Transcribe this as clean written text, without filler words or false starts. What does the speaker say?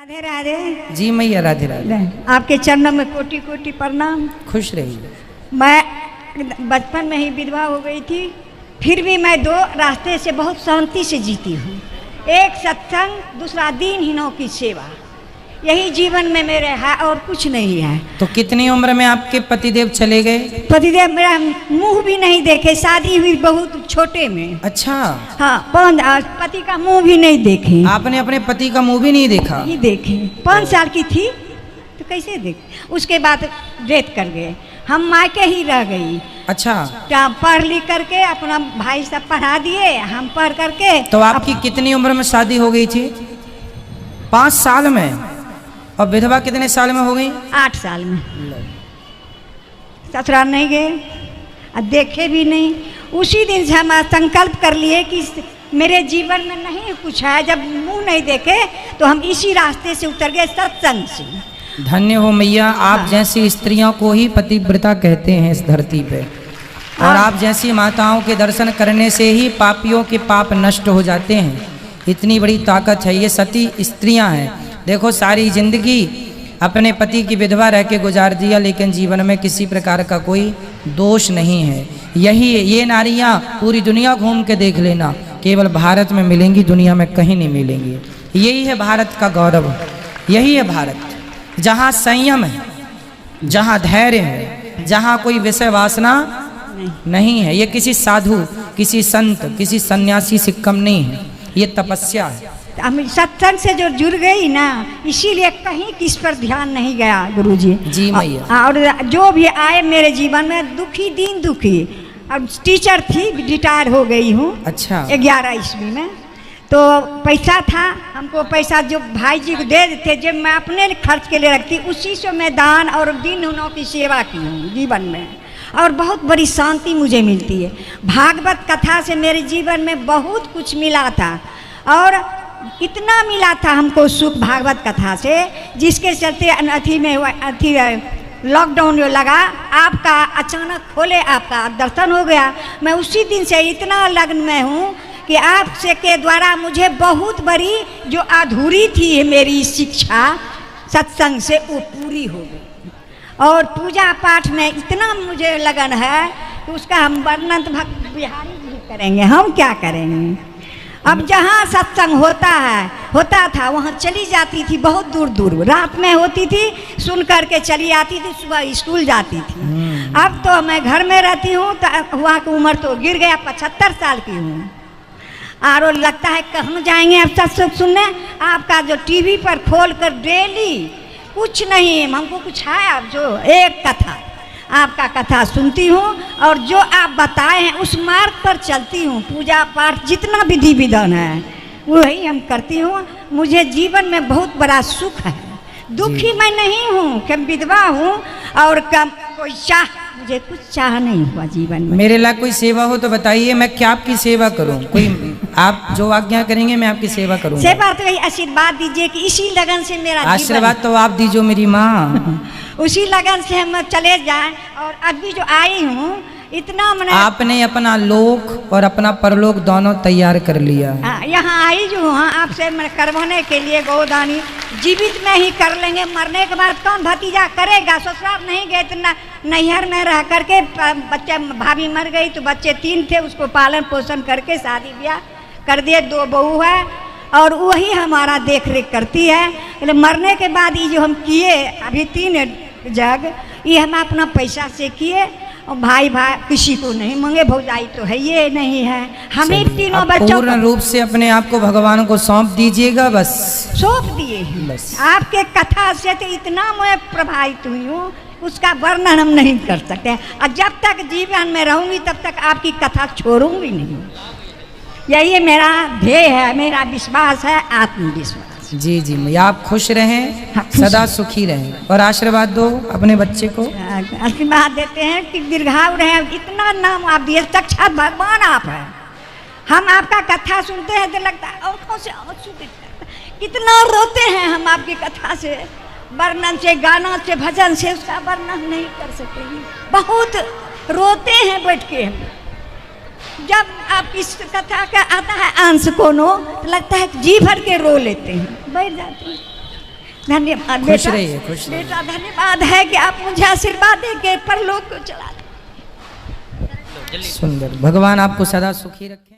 राधे राधे। जी मैया राधे राधे। आपके चरणों में कोटि कोटि प्रणाम। खुश रहिए। मैं बचपन में ही विधवा हो गई थी, फिर भी मैं दो रास्ते से बहुत शांति से जीती हूँ। एक सत्संग, दूसरा दीनहीनों की सेवा, यही जीवन में मेरे है और कुछ नहीं है। तो कितनी उम्र में आपके पतिदेव चले गए? पतिदेव मेरा मुंह भी नहीं देखे, शादी हुई बहुत छोटे में। अच्छा। हाँ, पति का मुंह भी नहीं देखे। आपने अपने पति का मुंह भी नहीं देखा? नहीं देखे। 5 साल की थी तो कैसे देखे। उसके बाद डेथ कर गए, हम मायके ही रह गई। अच्छा। पढ़ लिख करके अपना भाई सब पढ़ा दिए, हम पढ़ करके। तो आपकी कितनी उम्र में शादी हो गई थी? 5 साल में। और विधवा कितने साल में हो गई? 8 साल में। ससुराल नहीं गए और देखे भी नहीं। उसी दिन से हम संकल्प कर लिए कि मेरे जीवन में नहीं कुछ है। जब मुंह नहीं देखे तो हम इसी रास्ते से उतर गए, सत्संग से। धन्य हो मैया, आप जैसी स्त्रियों को ही पतिव्रता कहते हैं इस धरती पे। और आप जैसी माताओं के दर्शन करने से ही पापियों के पाप नष्ट हो जाते हैं। इतनी बड़ी ताकत है, ये सती स्त्रियां हैं। देखो, सारी जिंदगी अपने पति की विधवा रह के गुजार दिया, लेकिन जीवन में किसी प्रकार का कोई दोष नहीं है। ये नारियां पूरी दुनिया घूम के देख लेना, केवल भारत में मिलेंगी, दुनिया में कहीं नहीं मिलेंगी। यही है भारत का गौरव, यही है भारत, जहाँ संयम है, जहाँ धैर्य है, जहाँ कोई विषय वासना नहीं है। ये किसी साधु, किसी संत, किसी सन्यासी से कम नहीं है, ये तपस्या है। हम सत्संग से जो जुड़ गई ना, इसीलिए कहीं किस पर ध्यान नहीं गया गुरुजी। जी मैया। और जो भी आए मेरे जीवन में दुखी, दिन दुखी। अब टीचर थी, रिटायर हो गई हूँ। अच्छा। 11 ईस्वी में। तो पैसा था, हमको पैसा जो भाई जी को दे देते, जब मैं अपने खर्च के लिए रखती, उसी से मैं दान और दीनहीनों की सेवा की हूँ जीवन में। और बहुत बड़ी शांति मुझे मिलती है। भागवत कथा से मेरे जीवन में बहुत कुछ मिला था, और इतना मिला था हमको सुख भागवत कथा से, जिसके चलते लॉकडाउन जो लगा, आपका अचानक खोले, आपका दर्शन हो गया। मैं उसी दिन से इतना लग्न में हूँ कि आपसे के द्वारा मुझे बहुत बड़ी जो अधूरी थी मेरी शिक्षा सत्संग से, वो पूरी हो गई। और पूजा पाठ में इतना मुझे लगन है कि उसका हम वर्णन भक्त बिहारी जी करेंगे, हम क्या करेंगे। अब जहाँ सत्संग होता था वहाँ चली जाती थी, बहुत दूर दूर रात में होती थी, सुन करके चली आती थी, सुबह स्कूल जाती थी। अब तो मैं घर में रहती हूँ, तो वहाँ की उम्र तो गिर गया, 75 साल की हूँ। और लगता है कहाँ जाएंगे अब सत्संग सुनने। आपका जो टीवी पर खोल कर डेली कुछ नहीं, हमको कुछ है अब जो एक कथा, आपका कथा सुनती हूँ, और जो आप बताए हैं उस मार्ग पर चलती हूँ। पूजा पाठ जितना विधि विधान है वही हम करती हूँ। मुझे जीवन में बहुत बड़ा सुख है। दुखी मैं नहीं हूँ, कि विधवा हूँ, और कम कोई मुझे कुछ चाह नहीं हुआ जीवन में। मेरे लायक कोई सेवा हो तो बताइए, मैं क्या आपकी सेवा करूं? कोई आप जो आज्ञा करेंगे मैं आपकी सेवा करूंगा। सेवा तो यही आशीर्वाद दीजिए कि इसी लगन से मेरा आशीर्वाद तो आप दीजिए मेरी माँ। उसी लगन से हम चले जाएं। और अभी जो आई हूँ इतना मैंने, आपने अपना लोक और अपना परलोक दोनों तैयार कर लिया। यहाँ आई जो हूँ आपसे मैं करवाने के लिए गोदानी। जीवित में ही कर लेंगे, मरने के बाद कौन भतीजा करेगा। ससुराल नहीं गए तो नैहर में रह करके, बच्चे भाभी मर गई तो बच्चे 3 थे, उसको पालन पोषण करके शादी ब्याह कर दिए, 2 बहू है, और वही हमारा देख रेख करती है। मरने के बाद ये जो हम किए अभी 3 जग, ये हम अपना पैसा से किए, और भाई किसी को नहीं मांगे, भौजाई तो है ये नहीं है, हमें तीनों बच्चों पूर्ण रूप से अपने आप को भगवान को सौंप दीजिएगा। बस सौंप दिए हैं बस। आपके कथा से तो इतना मैं प्रभावित हुई हूँ, उसका वर्णन हम नहीं कर सकते। और जब तक जीवन में रहूंगी तब तक आपकी कथा छोड़ूंगी नहीं। यही मेरा ध्येय है, मेरा विश्वास है, आत्मविश्वास। जी जी मैया, आप खुश रहें, सदा सुखी रहें, और आशीर्वाद दो अपने बच्चे को। आशीर्वाद देते हैं कि दीर्घायु रहे। इतना नाम आप दिए, साक्षात भगवान आप है। हम आपका कथा सुनते हैं तो लगता है आंखों से आंसू गिरते हैं। कितना रोते हैं हम आपकी कथा से, वर्णन से, गाना से, भजन से, उसका वर्णन नहीं कर सकेंगे। बहुत रोते हैं बैठ के हम। जब आप इस कथा का आता है अंश कोनो, तो लगता है जी भर के रो लेते हैं, बैठ जाते हैं। धन्यवाद खुश बेटा। रहिए, खुश रहिए। बेटा धन्यवाद है कि आप मुझे आशीर्वाद देके परलोक को चला। सुंदर, भगवान आपको सदा सुखी रखे।